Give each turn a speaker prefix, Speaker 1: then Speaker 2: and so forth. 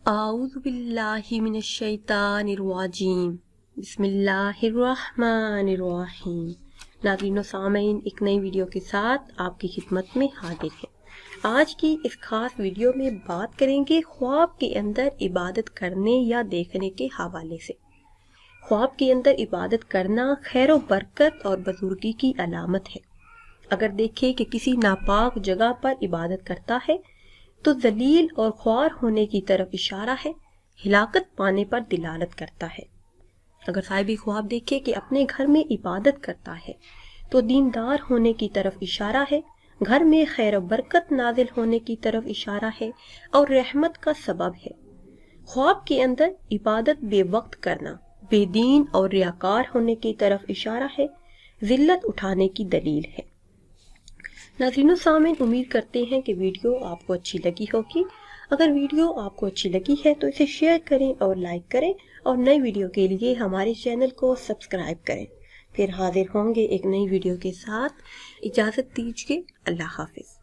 Speaker 1: आऊज़ु बिल्लाहि मिनश शैतानिर रजीम बिस्मिल्लाहिर्रहमानिर्रहीम। नाज़रीन व सामीन, एक नई वीडियो के साथ आपकी खिदमत में हाजिर है। आज की इस खास वीडियो में बात करेंगे ख्वाब के अंदर इबादत करने या देखने के हवाले से। ख्वाब के अंदर इबादत करना खैर व बरकत और बुजुर्गी की अलामत है। अगर देखें कि किसी नापाक जगह पर इबादत करता है तो जलील और ख्वार होने की तरफ इशारा है, हिलाकत पाने पर दिलालत करता है। अगर साहिब ख्वाब देखे कि अपने घर में इबादत करता है तो दीनदार होने की तरफ इशारा है, घर में खैर व बरकत नाजिल होने की तरफ इशारा है और रहमत का सबब है। ख्वाब के अंदर इबादत बेवक्त करना बेदीन और रियाकार होने की तरफ इशारा है, जिल्लत उठाने की दलील है। नाज़रीन सामीन, उम्मीद करते हैं कि वीडियो आपको अच्छी लगी होगी। अगर वीडियो आपको अच्छी लगी है तो इसे शेयर करें और लाइक करें और नई वीडियो के लिए हमारे चैनल को सब्सक्राइब करें। फिर हाजिर होंगे एक नई वीडियो के साथ। इजाज़त दीजिए। अल्लाह हाफिज़।